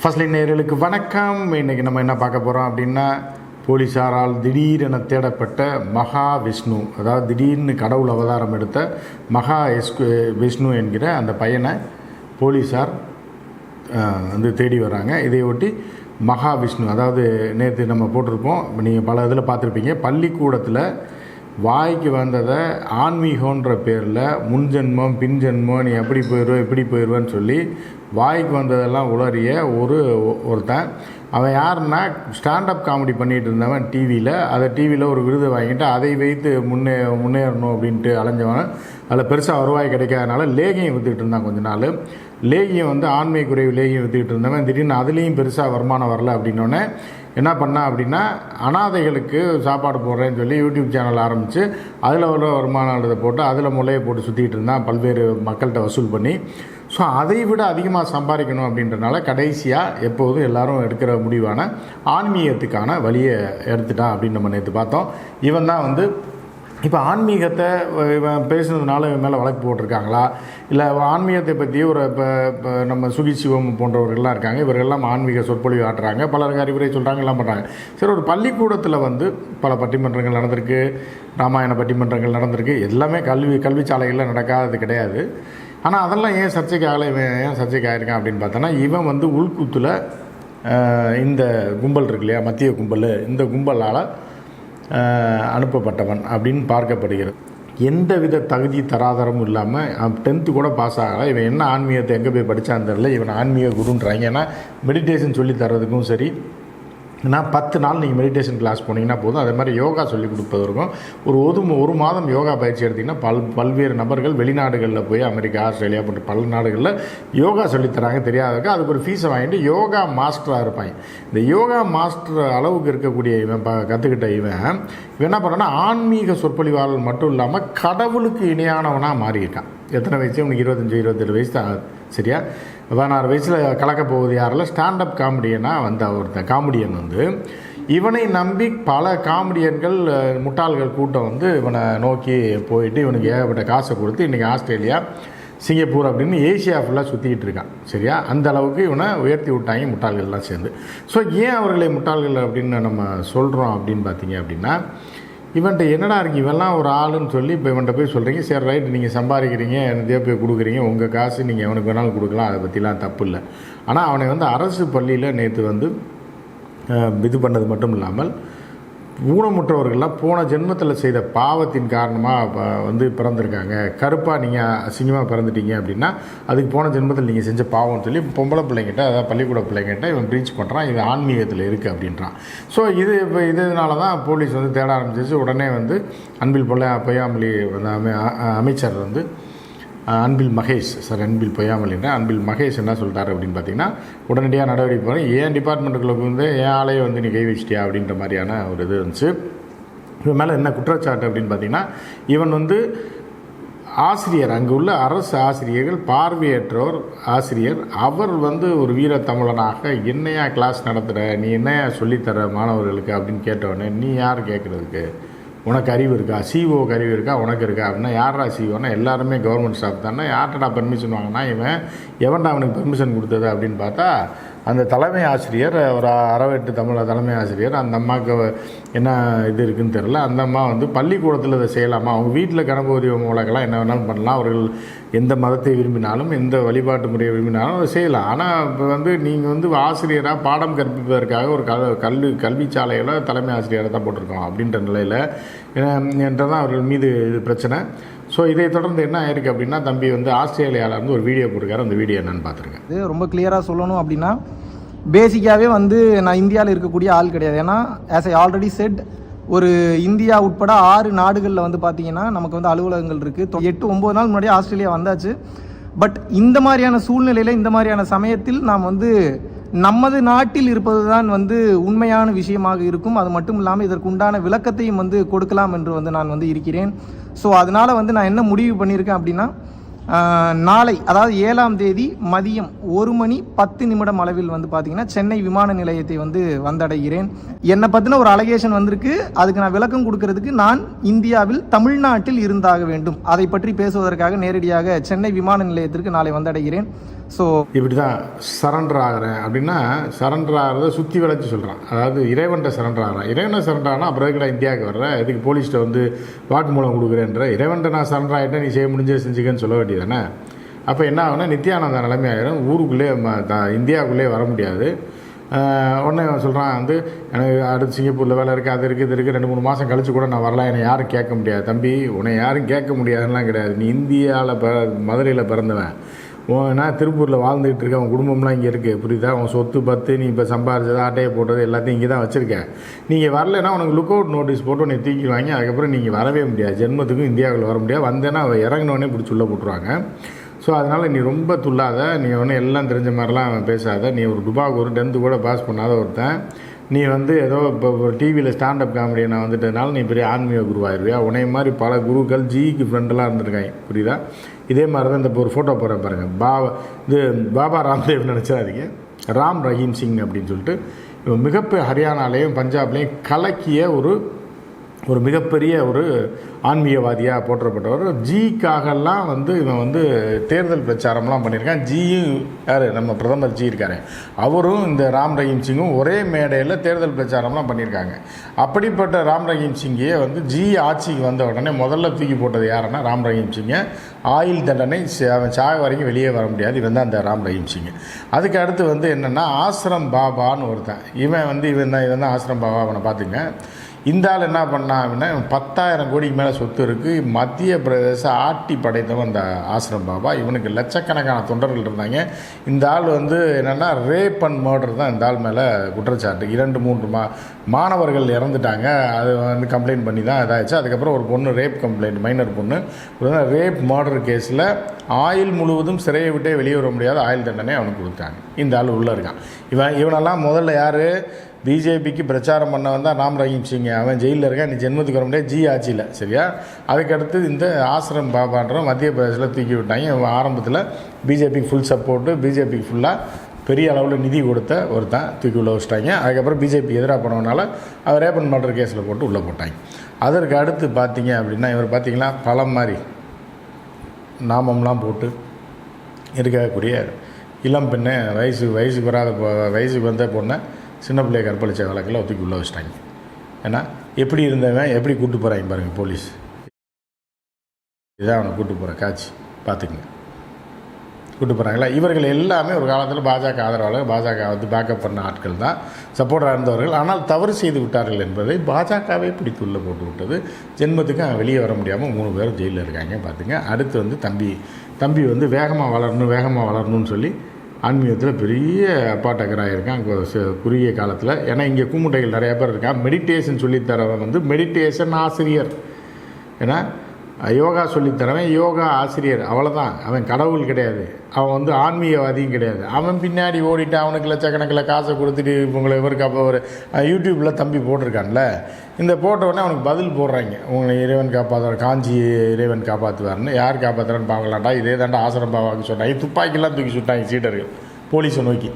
First line நேயர்களுக்கு வணக்கம். இன்றைக்கி நம்ம என்ன பார்க்க போகிறோம் அப்படின்னா, போலீஸாரால் திடீரென தேடப்பட்ட மகாவிஷ்ணு, அதாவது திடீர்னு கடவுள் அவதாரம் எடுத்த விஷ்ணு என்கிற அந்த பையனை போலீஸார் வந்து தேடி வராங்க. இதையொட்டி மகாவிஷ்ணு, அதாவது நேற்று நம்ம போட்டிருப்போம், நீங்கள் பல இதில் பார்த்துருப்பீங்க, பள்ளிக்கூடத்தில் வாய்க்கு வந்ததை ஆன்மீகன்ற பேரில் முன்ஜென்மம் பின்ஜென்மம் நீ எப்படி போயிடுவேன் இப்படி போயிடுவேன்னு சொல்லி வாய்க்கு வந்ததெல்லாம் உளறிய ஒருத்தன். அவன் யாருன்னா, ஸ்டாண்டப் காமெடி பண்ணிகிட்டு இருந்தவன் டிவியில் ஒரு விருதை வாங்கிட்டு அதை வைத்து முன்னேறணும் அப்படின்ட்டு அலைஞ்சவன். அதில் பெருசாக வருவாய் கிடைக்காதனால லேகியம் விற்றுக்கிட்டு இருந்தான் கொஞ்ச நாள். லேகியம் வந்து ஆண்மை குறைவு லேகியம் விற்றுக்கிட்டு இருந்தவன் திடீர்னு அதுலேயும் பெருசாக வருமானம் வரல அப்படின்னோடனே என்ன பண்ணா அப்படின்னா, அனாதைகளுக்கு சாப்பாடு போடுறேன்னு சொல்லி யூடியூப் சேனல் ஆரம்பித்து அதில் உள்ள வருமானத்தை போட்டு அதில் முளையை போட்டு சுற்றிக்கிட்டு இருந்தான், பல்வேறு மக்கள்கிட்ட வசூல் பண்ணி. ஸோ அதை விட அதிகமாக சம்பாதிக்கணும் அப்படின்றனால கடைசியாக எப்போதும் எல்லாரும் எடுக்கிற முடிவான ஆன்மீகத்துக்கான வழியை எடுத்துட்டான் அப்படின்னு நம்ம நேற்று பார்த்தோம். இவன் தான் வந்து இப்போ ஆன்மீகத்தை இவன் பேசுனதுனால இவன் மேலே வழக்கு போட்டிருக்காங்களா, இல்லை ஆன்மீகத்தை பற்றி இப்போ நம்ம சுகி சிவம் போன்றவர்கள்லாம் இருக்காங்க, இவர்கள்லாம் ஆன்மீக சொற்பொழிவு ஆட்டுறாங்க, பலருக்கு அறிவுரை சொல்கிறாங்க, எல்லாம் பண்ணுறாங்க. சரி, ஒரு பள்ளிக்கூடத்தில் வந்து பல பட்டிமன்றங்கள் நடந்திருக்கு, ராமாயண பட்டிமன்றங்கள் நடந்திருக்கு, எல்லாமே கல்வி சாலைகளில் நடக்காதது கிடையாது. ஆனால் அதெல்லாம் ஏன் சர்ச்சைக்கு ஆகலை, இவன் ஏன் சர்ச்சைக்கு ஆகிருக்கான் அப்படின்னு பார்த்தோன்னா, இவன் வந்து உள்கூத்தில் இந்த கும்பல் இருக்கு இல்லையா, மத்திய கும்பல், இந்த கும்பலால் அனுப்பப்பட்டவன் அப்படின்னு பார்க்கப்படுகிறது. எந்தவித தகுதி தராதரமும் இல்லாமல் 10th கூட பாஸ் ஆகலை. இவன் என்ன ஆன்மீகத்தை எங்கே போய் படித்தான்னு தெரியல, இவன் ஆன்மீக குருன்றாங்க. ஏன்னா மெடிடேஷன் சொல்லி தர்றதுக்கும் சரி, நான் 10 நாள் நீங்கள் மெடிடேஷன் கிளாஸ் போனீங்கன்னா போதும். அதே மாதிரி யோகா சொல்லிக் கொடுப்பதற்கும் ஒரு மாதம் யோகா பயிற்சி எடுத்திங்கன்னா பல்வேறு நபர்கள் வெளிநாடுகளில் போய் அமெரிக்கா, ஆஸ்திரேலியா போன்ற பல நாடுகளில் யோகா சொல்லித்தராங்க தெரியாததுக்கு. அதுக்கு ஒரு ஃபீஸை வாங்கிட்டு யோகா மாஸ்டராக இருப்பாங்க. இந்த யோகா மாஸ்டர் அளவுக்கு இருக்கக்கூடிய இவன் கற்றுக்கிட்ட இவன் என்ன பண்ணான்னா, ஆன்மீக சொற்பொழிவாளர் மட்டும் இல்லாமல் கடவுளுக்கு இணையானவனாக மாறியிருக்கான். எத்தனை வயசு? உனக்கு 25-27 வயசு தான், சரியா? 16 வயசில் கலக்க போகுது யாரில்? ஸ்டாண்டப் காமெடியனாக வந்த ஒருத்தன் காமெடியன் வந்து இவனை நம்பி பல காமெடியன்கள் முட்டாள்கள் கூட்டம் வந்து இவனை நோக்கி போயிட்டு இவனுக்கு ஏகப்பட்ட காசை கொடுத்து இன்றைக்கி ஆஸ்திரேலியா, சிங்கப்பூர் அப்படின்னு ஏசியா ஃபுல்லாக சுற்றிக்கிட்டு இருக்கான், சரியா? அந்த அளவுக்கு இவனை உயர்த்தி விட்டாங்க முட்டாள்கள்லாம் சேர்ந்து. ஸோ ஏன் அவர்களை முட்டாள்கள் அப்படின்னு நம்ம சொல்கிறோம் அப்படின்னு பார்த்தீங்க அப்படின்னா, இவன்ட்ட என்னடா இருக்குது, இவெல்லாம் ஒரு ஆளுன்னு சொல்லி இப்போ இவன்ட்ட போய் சொல்கிறீங்க, சரி ரைட்டு, நீங்கள் சம்பாதிக்கிறீங்க, எனதே போய் கொடுக்குறீங்க, உங்கள் காசு நீங்கள் எவனுக்கு வேணாலும் கொடுக்கலாம், அதை பற்றிலாம் தப்பு இல்லை. ஆனால் அவனை வந்து அரசு பள்ளியில் நேற்று வந்து இது பண்ணது மட்டும் இல்லாமல், ஊனமுற்றவர்கள்லாம் போன ஜென்மத்தில் செய்த பாவத்தின் காரணமாக வந்து பிறந்திருக்காங்க, கருப்பாக நீங்கள் அசிங்கமாக பிறந்துட்டீங்க அப்படின்னா அதுக்கு போன ஜென்மத்தில் நீங்கள் செஞ்ச பாவம்னு சொல்லி பொம்பளை பிள்ளைங்கிட்ட, அதாவது பள்ளிக்கூட பிள்ளைங்கிட்ட இவன் ப்ரீச் பண்ணுறான். இது ஆன்மீகத்தில் இருக்குது அப்படின்றான். ஸோ இதனால தான் போலீஸ் வந்து தேட ஆரம்பிச்சிச்சு. உடனே வந்து அன்பில் பொய்யாமொழி அமைச்சர் வந்து அன்பில் மகேஷ் என்ன சொல்லிட்டாரு அப்படின்னு பார்த்தீங்கன்னா, உடனடியாக நடவடிக்கை போகிறேன், ஏன் டிபார்ட்மெண்ட்டுக்குள்ளே வந்து என் ஆளையை வந்து நீ கை வச்சிட்டியா அப்படின்ற மாதிரியான ஒரு இது இருந்துச்சு. இவன் மேலே என்ன குற்றச்சாட்டு அப்படின்னு பார்த்தீங்கன்னா, இவன் வந்து ஆசிரியர், அங்கே உள்ள அரசு ஆசிரியர்கள், பார்வையற்றோர் ஆசிரியர், அவர் வந்து ஒரு வீர தமிழனாக என்னையா கிளாஸ் நடத்துகிற, நீ என்னையா சொல்லித்தர மாணவர்களுக்கு அப்படின்னு கேட்டவொடனே, நீ யார் கேட்குறதுக்கு, உனக்கு அறிவு இருக்கா, சிஓக்கு அறிவு இருக்கா, உனக்கு இருக்கா அப்படின்னா, யாரா சிஓன்னா எல்லாருமே கவர்மெண்ட் ஸ்டாஃப் தானே, யார்கிட்டடா பெர்மிஷன் வாங்கினா, இவன் எவன்டா அவனுக்கு பெர்மிஷன் கொடுத்தது அப்படின்னு பார்த்தா, அந்த தலைமை ஆசிரியர், ஒரு அறவெட்டு தலைமை ஆசிரியர், அந்த அம்மாவுக்கு என்ன இது இருக்குதுன்னு தெரில. அந்த அம்மா வந்து பள்ளிக்கூடத்தில் இதை செய்யலாமா, அவங்க வீட்டில் கணபதி மூலக்கெல்லாம் என்ன வேணாலும் பண்ணலாம், அவர்கள் எந்த மதத்தை விரும்பினாலும் எந்த வழிபாட்டு முறையை விரும்பினாலும் அதை செய்யலாம். ஆனால் இப்போ வந்து நீங்கள் வந்து ஆசிரியராக பாடம் கற்பிப்பதற்காக ஒரு கல்வி சாலையில் தலைமை ஆசிரியராக தான் போட்டிருக்கோம் அப்படின்ற நிலையில் என்றதான் அவர்கள் மீது இது பிரச்சனை. ஸோ இதை தொடர்ந்து என்ன ஆயிருக்கு அப்படின்னா, தம்பி வந்து ஆஸ்திரேலியாவில் இருந்து ஒரு வீடியோ போட்டிருக்காரு. அந்த வீடியோ என்னன்னு பார்த்துருக்கேன். இது ரொம்ப கிளியராக சொல்லணும் அப்படின்னா, பேசிக்காகவே வந்து நான் இந்தியாவில் இருக்கக்கூடிய ஆள் கிடையாது. ஏன்னா ஆஸ் ஐ ஆல்ரெடி செட், ஒரு இந்தியா உட்பட 6 நாடுகளில் வந்து பார்த்தீங்கன்னா நமக்கு வந்து அலுவலகங்கள் இருக்குது. 8-9 நாள் முன்னாடியே ஆஸ்திரேலியா வந்தாச்சு. பட் இந்த மாதிரியான சூழ்நிலையில், இந்த மாதிரியான சமயத்தில் நாம் வந்து நமது நாட்டில் இருப்பது தான் வந்து உண்மையான விஷயமாக இருக்கும். அது மட்டும் இல்லாமல் இதற்கு உண்டான விளக்கத்தையும் வந்து கொடுக்கலாம் என்று வந்து நான் வந்து இருக்கிறேன். ஸோ அதனால் வந்து நான் என்ன முடிவு பண்ணியிருக்கேன் அப்படின்னா, நாளை அதாவது 7ஆம் தேதி மதியம் 1:10 அளவில் வந்து பார்த்தீங்கன்னா சென்னை விமான நிலையத்தை வந்து வந்தடைகிறேன். என்னை பற்றின ஒரு அலகேஷன் வந்திருக்கு. அதுக்கு நான் விளக்கம் கொடுக்கறதுக்கு நான் இந்தியாவில் தமிழ்நாட்டில் இருந்தாக வேண்டும். அதை பற்றி பேசுவதற்காக நேரடியாக சென்னை விமான நிலையத்திற்கு நாளை வந்தடைகிறேன். ஸோ இப்படி தான் சரண்டர் ஆகிறேன் அப்படின்னா சரண்டர் ஆகிறத சுற்றி வளைச்சி சொல்கிறான். அதாவது இறைவன்கிட்ட சரண்டர் ஆகிறான். இறைவனை சரண்டர் ஆனால் அப்புறம் எதுக்கு நான் இந்தியாவுக்கு வர்றேன், எதுக்கு போலீஸ்கிட்ட வந்து வாக்குமூலம் கொடுக்குறேன்ற, இறைவன்கிட்ட நான் சரண்டர் ஆகிட்டேன், நீ செய்ய முடிஞ்சே செஞ்சுக்கன்னு சொல்ல வேண்டியதானே. அப்போ என்ன ஆகுனா நித்யானந்தா நிலைமை ஆகிடும். ஊருக்குள்ளே இந்தியாவுக்குள்ளே வர முடியாது. உடனே சொல்கிறான் வந்து எனக்கு அடுத்து சிங்கப்பூரில் வேலை இருக்குது, அது இருக்குது, இது இருக்குது, 2-3 மாதம் கழிச்சு கூட நான் வரலாம், என்னை யாரும் கேட்க முடியாது. தம்பி, உன்னை யாரும் கேட்க முடியாதுலாம் கிடையாது. நீ இந்தியாவில் மதுரையில் பிறந்தவன். ஏன்னா திருப்பூரில் வாழ்ந்துக்கிட்டு இருக்க, அவன் குடும்பம்லாம் இங்கே இருக்குது, புரியுதா? அவன் சொத்து பத்து நீ இப்போ சம்பாரிச்சது, ஆட்டையை போட்டது எல்லாத்தையும் இங்கே தான் வச்சுருக்கேன். நீங்கள் வரலைன்னா உனக்கு லுக் அவுட் நோட்டீஸ் போட்டு உன்னை தூக்கி வாங்கி அதுக்கப்புறம் நீங்கள் வரவே முடியாது, ஜென்மத்துக்கும் இந்தியாவில் வர முடியாது. வந்தேன்னா அவன் இறங்கினோடனே பிடிச்சி உள்ளே போட்டுருவாங்க. ஸோ அதனால் நீ ரொம்ப துள்ளாத, நீ ஒன்றும் எல்லாம் தெரிஞ்ச மாதிரிலாம் அவன் பேசாத. நீ ஒரு டுபாக்கு ஒரு 10th கூட பாஸ் பண்ணாத ஒருத்தன், நீ வந்து ஏதோ இப்போ ஒரு டிவியில் ஸ்டாண்டப் காமெடியை நான் வந்துட்டதுனால நீ பெரிய ஆன்மீக குருவாயிருவியா? உன்னை மாதிரி பல குருக்கள் ஜிக்கு ஃப்ரெண்டெல்லாம் இருந்திருக்காங்க, புரியுதா? இதே மாதிரி தான் இந்த ஒரு ஃபோட்டோ போகிறேன் பாருங்கள். பாபா ராம்தேவ் நினச்சாதீங்க, ராம் ரஹீம் சிங் அப்படின்னு சொல்லிட்டு இவன் மிகப்பெரிய ஹரியானாலேயும் பஞ்சாப்லேயும் கலக்கிய ஒரு மிகப்பெரிய ஒரு ஆன்மீகவாதியாக போற்றப்பட்டவர். ஜிக்காகலாம் வந்து இவன் வந்து தேர்தல் பிரச்சாரம்லாம் பண்ணியிருக்கான். ஜியும் யார், நம்ம பிரதமர் ஜி இருக்காரு, அவரும் இந்த ராம் ரஹீம் சிங்கும் ஒரே மேடையில் தேர்தல் பிரச்சாரம்லாம் பண்ணியிருக்காங்க. அப்படிப்பட்ட ராம் ரஹீம் சிங்கையே வந்து ஜி ஆட்சிக்கு வந்த உடனே முதல்ல தூக்கி போட்டது யாருன்னா ராம் ரஹீம் சிங்கை. ஆயுள் தண்டனை, அவன் சாக வரைக்கும் வெளியே வர முடியாது, இவன் தான் அந்த ராம் ரஹீம் சிங். அதுக்கு அடுத்து வந்து என்னென்னா ஆசிரம் பாபான்னு ஒருத்தன், இவன் தான் ஆசிரம் பாபா. அவனை பார்த்துங்க. இந்த ஆள் என்ன பண்ணான் அப்படின்னா 10,000 கோடிக்கு மேலே சொத்து இருக்குது. மத்திய பிரதேச ஆட்டி படைத்தவன் அந்த ஆசிரம் பாபா. இவனுக்கு லட்சக்கணக்கான தொண்டர்கள் இருந்தாங்க. இந்த ஆள் வந்து என்னென்னா ரேப் அண்ட் மர்டர் தான் இந்த ஆள் மேலே குற்றச்சாட்டு. 2-3 மாணவர்கள் இறந்துட்டாங்க, அது வந்து கம்ப்ளைண்ட் பண்ணி தான் இதாகிடுச்சு. அதுக்கப்புறம் ஒரு பொண்ணு ரேப் கம்ப்ளைண்ட், மைனர் பொண்ணு ரேப் மர்டர் கேஸில் ஆயுள் முழுவதும் சிறையை விட்டே வெளியே வர முடியாத ஆயுள் தண்டனை அவனுக்கு கொடுத்தாங்க. இந்த ஆள் உள்ளே இருக்கான். இவனெல்லாம் முதல்ல யார், பிஜேபிக்கு பிரச்சாரம் பண்ணவன் தான் ராம் ரஹீம் சிங். அவன் ஜெயிலில் இருக்கான், நீ ஜென்மத்துக்கு வர முடியாது ஜி ஆட்சியில், சரியா? அதுக்கடுத்து இந்த ஆசிரம் பாபான்ற மத்திய பிரதேசத்தில் தூக்கி விட்டாங்க. அவன் ஆரம்பத்தில் பிஜேபிக்கு ஃபுல் சப்போர்ட்டு, பிஜேபிக்கு ஃபுல்லாக பெரிய அளவில் நிதி கொடுத்த ஒருத்தன் தூக்கி உள்ளே வச்சிட்டாங்க. அதுக்கப்புறம் பிஜேபி எதிராக போனவனால அவர் ரேப் அண்ட் மர்டர் கேஸில் போட்டு உள்ளே போட்டாங்க. அதற்கு அடுத்து பார்த்தீங்க அப்படின்னா இவர் பார்த்தீங்கன்னா பழம் மாதிரி நாமம்லாம் போட்டு இருக்கக்கூடிய இளம் பெண்ணை வயசுக்கு வந்த பொண்ணை சின்ன பிள்ளைய கற்பழிச்ச வழக்கில் ஒத்துக்கி உள்ளே வச்சிட்டாங்க. ஏன்னா எப்படி இருந்தவன் எப்படி கூப்பிட்டு போகிறாங்க பாருங்கள் போலீஸ். இதான் அவனை கூப்பிட்டு போகிற காட்சி பார்த்துக்குங்க. கூப்பிட்டு போகிறாங்களா? இவர்கள் எல்லாமே ஒரு காலத்தில் பாஜக ஆதரவாளர், பாஜக வந்து பேக்கப் பண்ண ஆட்கள் தான், சப்போர்ட்டாக இருந்தவர்கள். ஆனால் தவறு செய்து விட்டார்கள் என்பதை பாஜகவே பிடித்து உள்ளே போட்டு விட்டது. ஜென்மத்துக்கு அவன் வெளியே வர முடியாமல் 3 பேரும் ஜெயிலில் இருக்காங்க பார்த்துங்க. அடுத்து வந்து தம்பி வந்து வேகமாக வளரணும்னு சொல்லி ஆன்மீகத்தில் பெரிய அப்பாட்டக்கராக இருக்கான் குறுகிய காலத்தில். ஏன்னா இங்கே கூமுட்டைகள் நிறையா பேர் இருக்கான். மெடிடேஷன் சொல்லித்தரவன் வந்து மெடிடேஷன் ஆசிரியர், ஏன்னா யோகா சொல்லித்தரவன் யோகா ஆசிரியர், அவ்வளோதான். அவன் கடவுள் கிடையாது, அவன் வந்து ஆன்மீகவாதியும் கிடையாது. அவன் பின்னாடி ஓடிட்டு அவனுக்கு லட்சக்கணக்கில் காசை கொடுத்துட்டு உங்களை இவருக்கு அப்போ ஒரு யூடியூப்பில் தம்பி போட்டிருக்கான்ல, இந்த போட்டவுடனே அவனுக்கு பதில் போடுறாங்க, உங்களை இறைவன் காப்பாற்றுவார், காஞ்சி இறைவன் காப்பாற்றுவார்னு. யார் காப்பாற்றுறான்னு பார்க்கலாம்டா, இதே தாண்டா ஆசிரம் பாபாவுக்கு சொன்னாங்க. துப்பாக்கிலாம் தூக்கி சுட்டாங்க சீடர்கள் போலீஸை நோக்கி.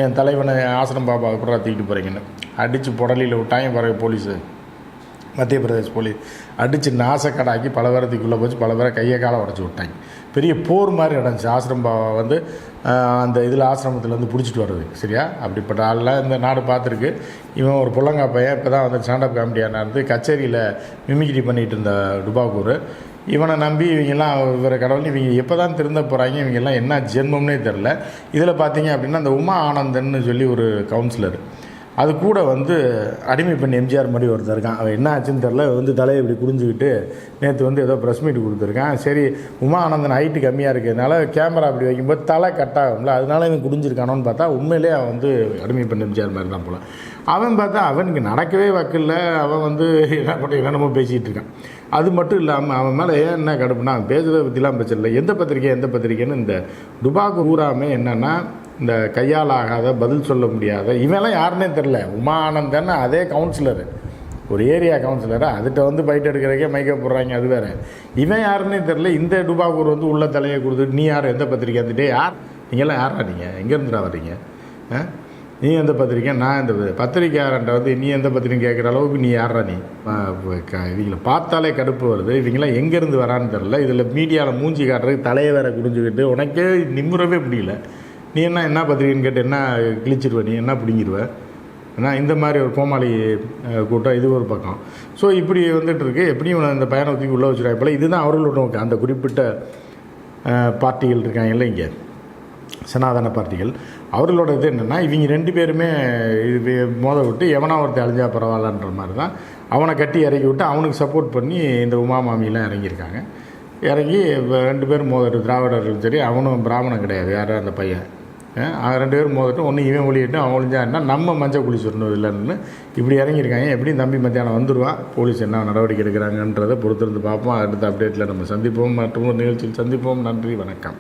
என் தலைவனை ஆசிரம் பாபா எப்படா தூக்கிட்டு போகிறீங்கன்னு அடித்து புடலியில் விட்டாங்க பாருங்க போலீஸு. மத்திய பிரதேஷ் போலீஸ் அடித்து நாசக்கடாக்கி பல பேரத்துக்குள்ளே போச்சு, பல பேரை கையை காலை உடச்சி விட்டாங்க. பெரிய போர் மாதிரி நடந்துச்சு. ஆசிரம் பாபா வந்து அந்த இதில் ஆசிரமத்தில் வந்து பிடிச்சிட்டு வர்றது, சரியா? அப்படிப்பட்ட ஆள்லாம் இந்த நாடு பார்த்துருக்கு. இவன் ஒரு புள்ளங்கா பையன், இப்போ தான் வந்து ஸ்டாண்டப் காமெடியான இருந்து கச்சேரியில் மிமிக்ரி பண்ணிகிட்டு இருந்த டுபாக்கூர். இவனை நம்பி இவங்கெல்லாம் இவரை கடவுள் இவங்க எப்போ தான் திருந்த போகிறாங்க, இவங்கெல்லாம் என்ன ஜென்மம்னே தெரில. இதில் பார்த்தீங்க அப்படின்னா அந்த உமா ஆனந்தன்னு சொல்லி ஒரு கவுன்சிலர், அது கூட வந்து அடிமை பெண் எம்ஜிஆர் மாதிரி ஒருத்தர் இருக்கான். அவன் என்ன ஆச்சுன்னு தெரில, வந்து தலையை இப்படி குடிஞ்சிக்கிட்டு நேற்று வந்து ஏதோ ப்ரெஸ் மீட் கொடுத்துருக்கான். சரி, உமா ஆனந்தன் ஹைட்டு கம்மியாக இருக்கிறதுனால கேமரா அப்படி வைக்கும்போது தலை கட்டாகும்ல, அதனால இவன் குடிஞ்சிருக்கானோன்னு பார்த்தா உண்மையிலே அவன் வந்து அடிமை பெண் எம்ஜிஆர் மாதிரி தான் போல. அவன் பார்த்தா அவனுக்கு நடக்கவே வக்கில்ல, அவன் வந்து என்ன பண்ணி என்னமோ பேசிகிட்டு இருக்கான். அது மட்டும் இல்லாமல் அவன் மேலே ஏன் என்ன கடுப்புனா, அவன் பேசுகிறத பற்றிலாம் பிரச்சனை இல்லை. எந்த பத்திரிக்கைன்னு இந்த டுபாக்கு ஊராமே என்னென்னா இந்த கையால் ஆகாத, பதில் சொல்ல முடியாத, இவெல்லாம் யாருன்னே தெரில. உமா ஆனந்தன் அதே கவுன்சிலரு, ஒரு ஏரியா கவுன்சிலரு, அதுகிட்ட வந்து பைட் எடுக்கிறக்கே மைக்க போடுறாங்க, அது வேறு. இவன் யாருன்னே தெரில. இந்த டுபாக்கூர் வந்து உள்ள தலையை கொடுத்துட்டு நீ யார், எந்த பத்திரிக்கை வந்துட்டே யார், நீங்கள்லாம் யாரா, நீங்கள் எங்கேருந்துடா வர்றீங்க, நீ எந்த பத்திரிக்கை, நான் எந்த பத்திரிக்கையாரன்ட்ட வந்து நீ எந்த பத்திரிக்கை கேட்குற அளவுக்கு நீ யாரா நீ? இவங்களை பார்த்தாலே கடுப்பு வருது. இவங்களாம் எங்கேருந்து வரான்னு தெரில. இதில் மீடியாவில் மூஞ்சி காட்டுறதுக்கு தலையை வேற குடிஞ்சுக்கிட்டு உனக்கே நிம்மறவே முடியல. நீ என்ன பத்திரிக்கைன்னு கேட்டு என்ன கிழிச்சிருவ, நீ என்ன பிடிங்கிடுவ? ஏன்னா இந்த மாதிரி ஒரு கோமாளி கூட்டம் இது ஒரு பக்கம். ஸோ இப்படி வந்துட்டுருக்கு. எப்படியும் இந்த பையனை தூக்கி உள்ளே வச்சுருக்காங்க போல். இதுதான் அவர்களோட நோக்கம். அந்த குறிப்பிட்ட பார்ட்டிகள் இருக்காங்கல்ல இங்கே, சனாதன பார்ட்டிகள், அவர்களோட இது என்னென்னா இவங்க 2 பேருமே இது மோத விட்டு எவனா ஒருத்தர் அழிஞ்சா பரவாயில்லன்ற மாதிரி தான் அவனை கட்டி இறக்கி விட்டு அவனுக்கு சப்போர்ட் பண்ணி இந்த உமா மாமியெல்லாம் இறங்கியிருக்காங்க. இறங்கி 2 பேரும் மோதிட்டு, திராவிடர்கள் சரி, அவனும் பிராமணன் கிடையாது, யாரும் அந்த பையன் 2 பேரும் மோதிட்டு ஒன்று இவன் ஒளியிட்டு அவன் ஒளிஞ்சான்னா நம்ம மஞ்சள் குளிச்சிடணும் இல்லைன்னு இப்படி இறங்கியிருக்காங்க. எப்படியும் தம்பி மத்தியானம் வந்துடுவான். போலீஸ் என்ன நடவடிக்கை எடுக்கிறாங்கன்றதை பொறுத்திருந்து பார்ப்போம். அடுத்த அப்டேட்டில் நம்ம சந்திப்போம், மற்றும் ஒரு நிகழ்ச்சியில் சந்திப்போம். நன்றி, வணக்கம்.